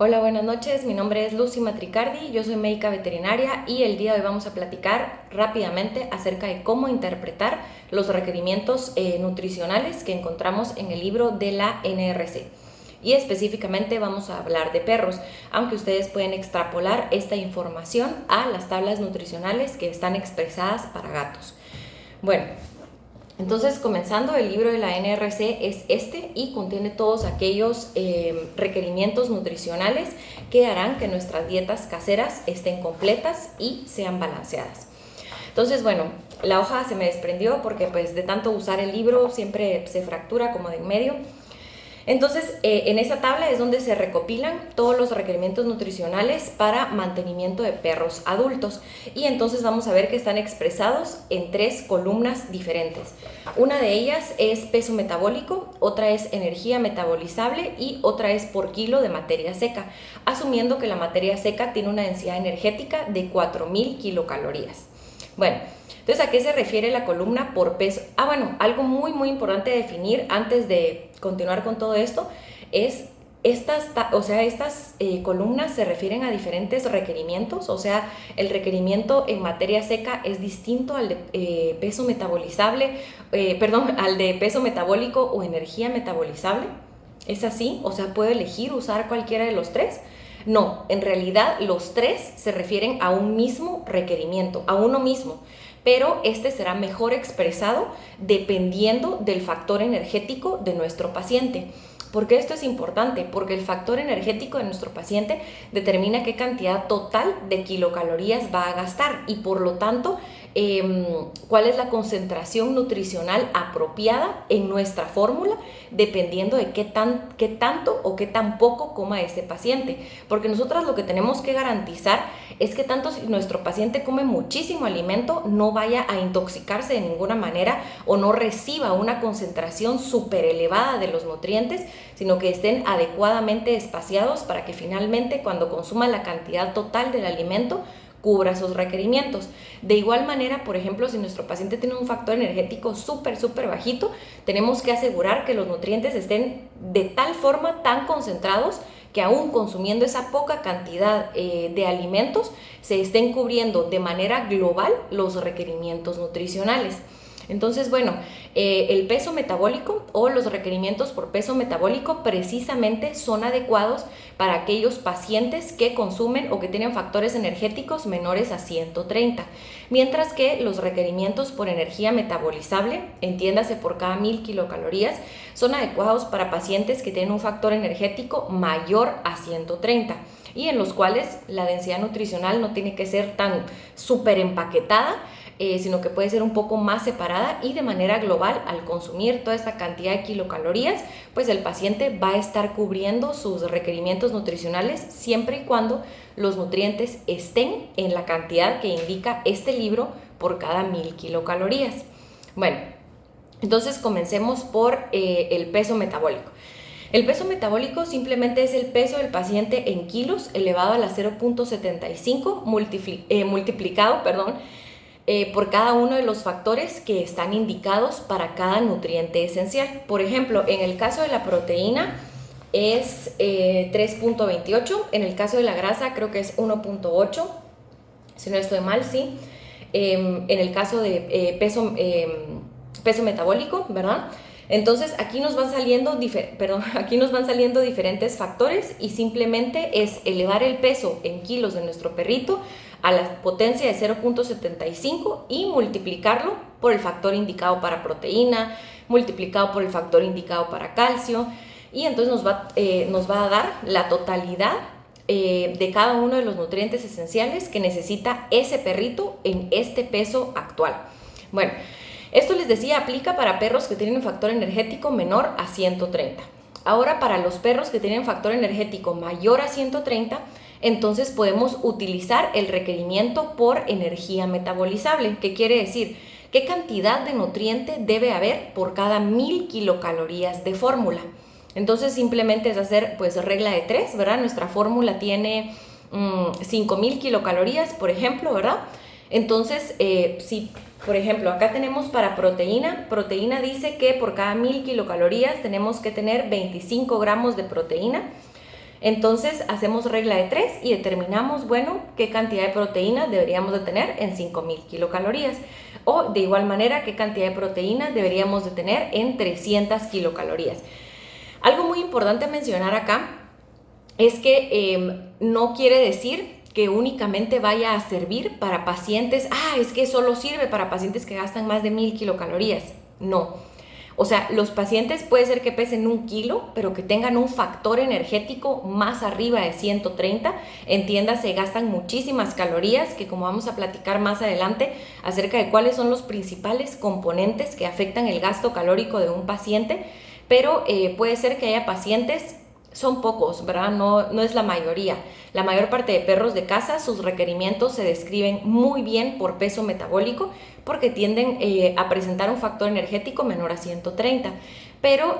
Hola, buenas noches. Mi nombre es Lucy Matricardi, yo soy médica veterinaria y el día de hoy vamos a platicar rápidamente acerca de cómo interpretar los requerimientos nutricionales que encontramos en el libro de la NRC. Y específicamente vamos a hablar de perros, aunque ustedes pueden extrapolar esta información a las tablas nutricionales que están expresadas para gatos. Bueno, entonces, comenzando, el libro de la NRC es este y contiene todos aquellos requerimientos nutricionales que harán que nuestras dietas caseras estén completas y sean balanceadas. Entonces, bueno, la hoja se me desprendió porque pues de tanto usar el libro siempre se fractura como de en medio. Entonces, en esa tabla es donde se recopilan todos los requerimientos nutricionales para mantenimiento de perros adultos. Y entonces vamos a ver que están expresados en 3 columnas diferentes. Una de ellas es peso metabólico, otra es energía metabolizable y otra es por kilo de materia seca, asumiendo que la materia seca tiene una densidad energética de 4000 kilocalorías. Bueno, entonces, ¿a qué se refiere la columna por peso? Bueno, algo muy importante de definir antes de continuar con todo esto es estas columnas se refieren a diferentes requerimientos. O sea, el requerimiento en materia seca es distinto al de peso metabolizable, al de peso metabólico o energía metabolizable. ¿Es así? O sea, ¿puedo elegir usar cualquiera de los 3? No, en realidad los 3 se refieren a un mismo requerimiento, a uno mismo, pero este será mejor expresado dependiendo del factor energético de nuestro paciente. ¿Por qué esto es importante? Porque el factor energético de nuestro paciente determina qué cantidad total de kilocalorías va a gastar y por lo tanto cuál es la concentración nutricional apropiada en nuestra fórmula dependiendo de qué tanto o qué tan poco coma ese paciente. Porque nosotras lo que tenemos que garantizar es que tanto si nuestro paciente come muchísimo alimento no vaya a intoxicarse de ninguna manera o no reciba una concentración súper elevada de los nutrientes, sino que estén adecuadamente espaciados para que finalmente cuando consuma la cantidad total del alimento cubra esos requerimientos. De igual manera, por ejemplo, si nuestro paciente tiene un factor energético súper bajito, tenemos que asegurar que los nutrientes estén de tal forma tan concentrados que aún consumiendo esa poca cantidad de alimentos se estén cubriendo de manera global los requerimientos nutricionales. Entonces, bueno, el peso metabólico o los requerimientos por peso metabólico precisamente son adecuados para aquellos pacientes que consumen o que tienen factores energéticos menores a 130, mientras que los requerimientos por energía metabolizable, entiéndase por cada 1000 kilocalorías, son adecuados para pacientes que tienen un factor energético mayor a 130 y en los cuales la densidad nutricional no tiene que ser tan súper empaquetada, sino que puede ser un poco más separada y de manera global al consumir toda esta cantidad de kilocalorías, pues el paciente va a estar cubriendo sus requerimientos nutricionales siempre y cuando los nutrientes estén en la cantidad que indica este libro por cada 1000 kilocalorías. Bueno, entonces comencemos por el peso metabólico. El peso metabólico simplemente es el peso del paciente en kilos elevado a la 0.75 multiplicado, por cada uno de los factores que están indicados para cada nutriente esencial. Por ejemplo, en el caso de la proteína es 3.28, en el caso de la grasa creo que es 1.8, si no estoy mal, sí. En el caso de peso metabólico, ¿verdad? Entonces aquí nos van saliendo diferentes factores y simplemente es elevar el peso en kilos de nuestro perrito a la potencia de 0.75 y multiplicarlo por el factor indicado para proteína, multiplicado por el factor indicado para calcio, y entonces nos va a dar la totalidad de cada uno de los nutrientes esenciales que necesita ese perrito en este peso actual. Bueno, esto les decía aplica para perros que tienen un factor energético menor a 130. Ahora, para los perros que tienen factor energético mayor a 130, entonces podemos utilizar el requerimiento por energía metabolizable. ¿Qué quiere decir? ¿Qué cantidad de nutriente debe haber por cada 1000 kilocalorías de fórmula? Entonces simplemente es hacer pues regla de 3, ¿verdad? Nuestra fórmula tiene 5000 kilocalorías, por ejemplo, ¿verdad? Entonces, si por ejemplo acá tenemos para proteína dice que por cada 1000 kilocalorías tenemos que tener 25 gramos de proteína. Entonces hacemos regla de 3 y determinamos, bueno, qué cantidad de proteína deberíamos de tener en 5000 kilocalorías. O de igual manera, qué cantidad de proteína deberíamos de tener en 300 kilocalorías. Algo muy importante mencionar acá es que no quiere decir que únicamente vaya a servir para pacientes, es que solo sirve para pacientes que gastan más de 1000 kilocalorías. No. O sea, los pacientes puede ser que pesen 1 kilo, pero que tengan un factor energético más arriba de 130. Entiéndase, gastan muchísimas calorías, que como vamos a platicar más adelante acerca de cuáles son los principales componentes que afectan el gasto calórico de un paciente, pero puede ser que haya pacientes, son pocos, ¿verdad? No es la mayoría. La mayor parte de perros de casa, sus requerimientos se describen muy bien por peso metabólico porque tienden a presentar un factor energético menor a 130. Pero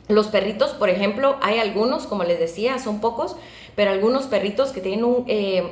los perritos, por ejemplo, hay algunos, como les decía, son pocos, pero algunos perritos que tienen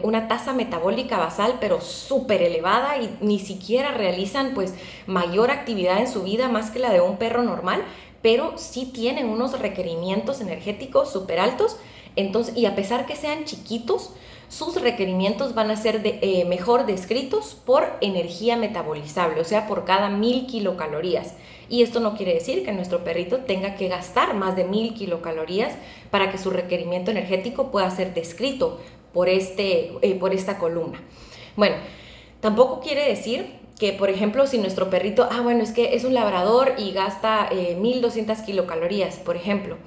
una tasa metabólica basal pero súper elevada y ni siquiera realizan pues mayor actividad en su vida más que la de un perro normal, pero sí tienen unos requerimientos energéticos súper altos. Entonces, y a pesar que sean chiquitos, sus requerimientos van a ser mejor descritos por energía metabolizable, o sea, por cada 1000 kilocalorías. Y esto no quiere decir que nuestro perrito tenga que gastar más de 1000 kilocalorías para que su requerimiento energético pueda ser descrito por esta columna. Bueno, tampoco quiere decir que, por ejemplo, si nuestro perrito, es que es un labrador y gasta 1200 kilocalorías, por ejemplo,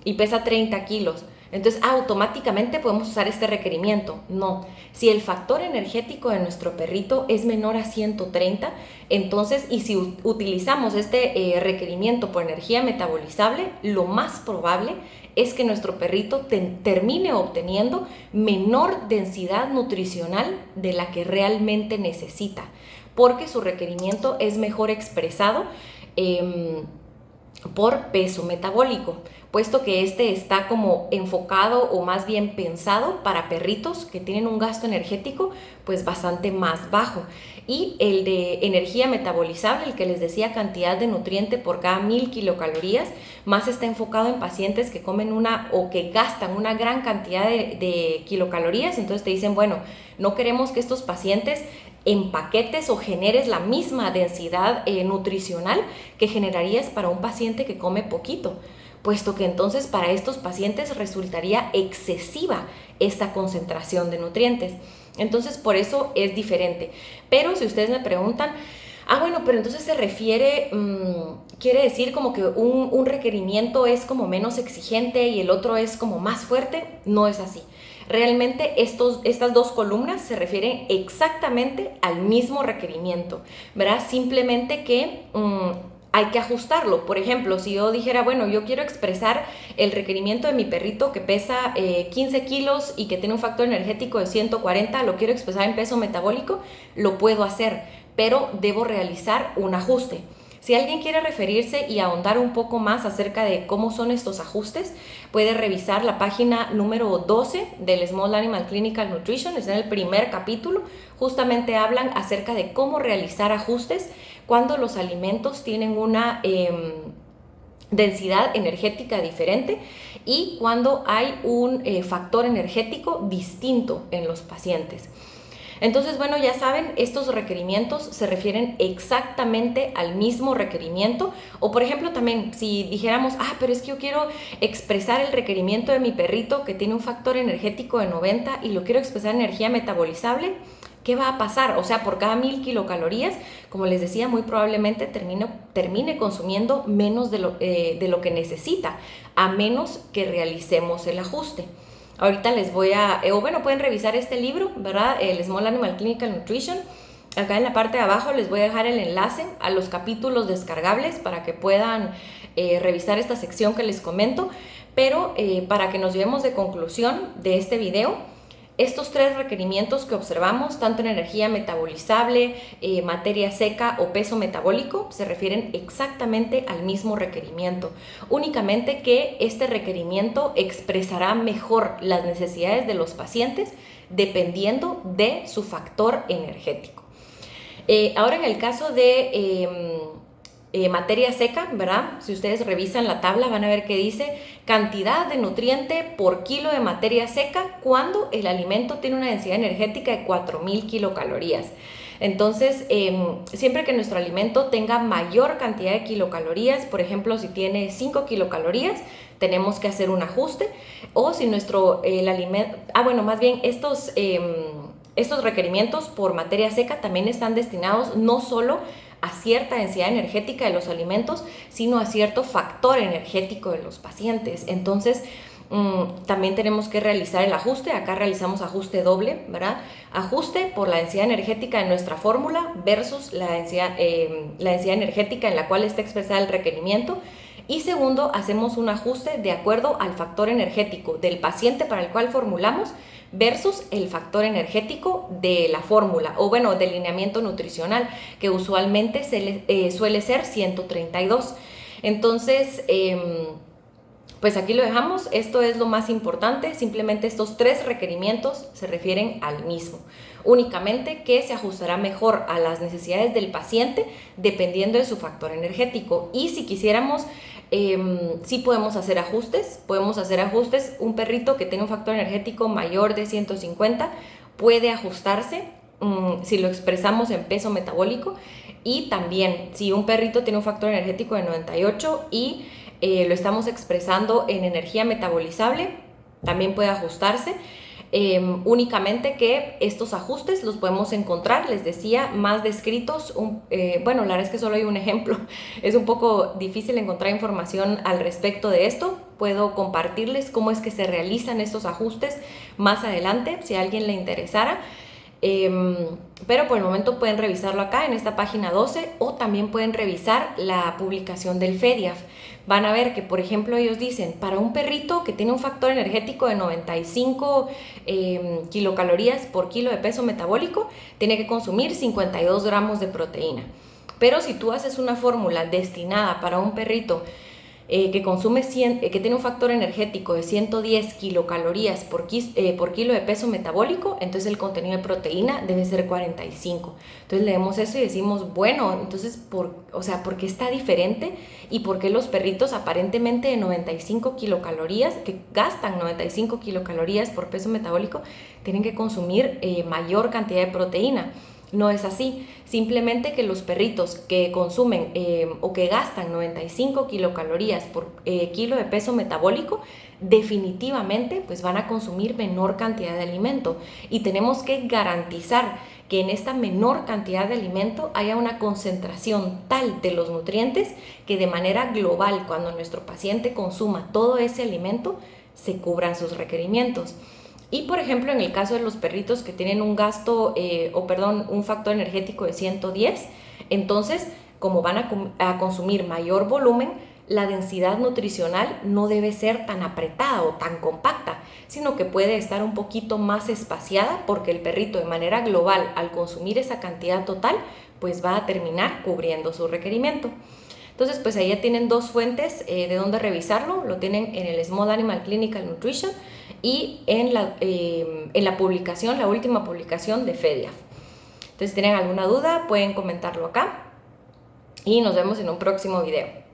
y pesa 30 kilos, entonces automáticamente podemos usar este requerimiento. No, si el factor energético de nuestro perrito es menor a 130, entonces, y si utilizamos este requerimiento por energía metabolizable, lo más probable es que nuestro perrito termine obteniendo menor densidad nutricional de la que realmente necesita, porque su requerimiento es mejor expresado por peso metabólico, puesto que este está como enfocado o más bien pensado para perritos que tienen un gasto energético pues bastante más bajo. Y el de energía metabolizable, el que les decía cantidad de nutriente por cada 1000 kilocalorías, más está enfocado en pacientes que comen o que gastan una gran cantidad de kilocalorías. Entonces te dicen, bueno, no queremos que estos pacientes empaquetes o generes la misma densidad nutricional que generarías para un paciente que come poquito, puesto que entonces para estos pacientes resultaría excesiva esta concentración de nutrientes. Entonces por eso es diferente. Pero si ustedes me preguntan, pero entonces se refiere, quiere decir como que un requerimiento es como menos exigente y el otro es como más fuerte. No es así. Realmente estas dos columnas se refieren exactamente al mismo requerimiento, ¿verdad? Simplemente que hay que ajustarlo. Por ejemplo, si yo dijera, yo quiero expresar el requerimiento de mi perrito que pesa 15 kilos y que tiene un factor energético de 140, lo quiero expresar en peso metabólico, lo puedo hacer, pero debo realizar un ajuste. Si alguien quiere referirse y ahondar un poco más acerca de cómo son estos ajustes, puede revisar la página número 12 del Small Animal Clinical Nutrition, es en el primer capítulo. Justamente hablan acerca de cómo realizar ajustes cuando los alimentos tienen una densidad energética diferente y cuando hay un factor energético distinto en los pacientes. Entonces, ya saben, estos requerimientos se refieren exactamente al mismo requerimiento. O por ejemplo también, si dijéramos, pero es que yo quiero expresar el requerimiento de mi perrito que tiene un factor energético de 90 y lo quiero expresar en energía metabolizable, ¿qué va a pasar? O sea, por cada 1000 kilocalorías, como les decía, muy probablemente termine consumiendo menos de lo que necesita, a menos que realicemos el ajuste. Ahorita les voy a, pueden revisar este libro, ¿verdad? El Small Animal Clinical Nutrition. Acá en la parte de abajo les voy a dejar el enlace a los capítulos descargables para que puedan revisar esta sección que les comento. Pero para que nos llevemos de conclusión de este video, estos 3 requerimientos que observamos, tanto en energía metabolizable, materia seca o peso metabólico, se refieren exactamente al mismo requerimiento. Únicamente que este requerimiento expresará mejor las necesidades de los pacientes dependiendo de su factor energético. Ahora en el caso de materia seca, ¿verdad? Si ustedes revisan la tabla van a ver que dice cantidad de nutriente por kilo de materia seca cuando el alimento tiene una densidad energética de 4000 kilocalorías. Entonces, siempre que nuestro alimento tenga mayor cantidad de kilocalorías, por ejemplo, si tiene 5 kilocalorías, tenemos que hacer un ajuste. O si el alimento, más bien estos requerimientos por materia seca también están destinados no solo a cierta densidad energética de los alimentos, sino a cierto factor energético de los pacientes. Entonces, también tenemos que realizar el ajuste. Acá realizamos ajuste doble, ¿verdad? Ajuste por la densidad energética de nuestra fórmula versus la densidad energética en la cual está expresada el requerimiento. Y segundo, hacemos un ajuste de acuerdo al factor energético del paciente para el cual formulamos versus el factor energético de la fórmula o del lineamiento nutricional, que usualmente suele ser 132. Entonces, pues aquí lo dejamos. Esto es lo más importante. Simplemente estos 3 requerimientos se refieren al mismo. Únicamente que se ajustará mejor a las necesidades del paciente dependiendo de su factor energético. Y si quisiéramos, sí podemos hacer ajustes. Un perrito que tiene un factor energético mayor de 150 puede ajustarse si lo expresamos en peso metabólico. Y también si un perrito tiene un factor energético de 98 y lo estamos expresando en energía metabolizable, también puede ajustarse. Únicamente que estos ajustes los podemos encontrar, les decía, más descritos. La verdad es que solo hay un ejemplo. Es un poco difícil encontrar información al respecto de esto. Puedo compartirles cómo es que se realizan estos ajustes más adelante, si a alguien le interesara. Pero por el momento pueden revisarlo acá en esta página 12 o también pueden revisar la publicación del FEDIAF. Van a ver que, por ejemplo, ellos dicen, para un perrito que tiene un factor energético de 95 kilocalorías por kilo de peso metabólico, tiene que consumir 52 gramos de proteína. Pero si tú haces una fórmula destinada para un perrito que tiene un factor energético de 110 kilocalorías por kilo de peso metabólico, entonces el contenido de proteína debe ser 45. Entonces leemos eso y decimos, bueno, entonces, ¿por qué está diferente? ¿Y por qué los perritos aparentemente de 95 kilocalorías, que gastan 95 kilocalorías por peso metabólico, tienen que consumir mayor cantidad de proteína? No es así, simplemente que los perritos que consumen o que gastan 95 kilocalorías por kilo de peso metabólico definitivamente pues van a consumir menor cantidad de alimento, y tenemos que garantizar que en esta menor cantidad de alimento haya una concentración tal de los nutrientes que de manera global, cuando nuestro paciente consuma todo ese alimento, se cubran sus requerimientos. Y por ejemplo, en el caso de los perritos que tienen un factor energético de 110, entonces, como van a consumir mayor volumen, la densidad nutricional no debe ser tan apretada o tan compacta, sino que puede estar un poquito más espaciada, porque el perrito de manera global, al consumir esa cantidad total, pues va a terminar cubriendo su requerimiento. Entonces, pues ahí ya tienen 2 fuentes de donde revisarlo. Lo tienen en el Small Animal Clinical Nutrition y en la publicación, la última publicación de FEDIAF. Entonces, si tienen alguna duda, pueden comentarlo acá y nos vemos en un próximo video.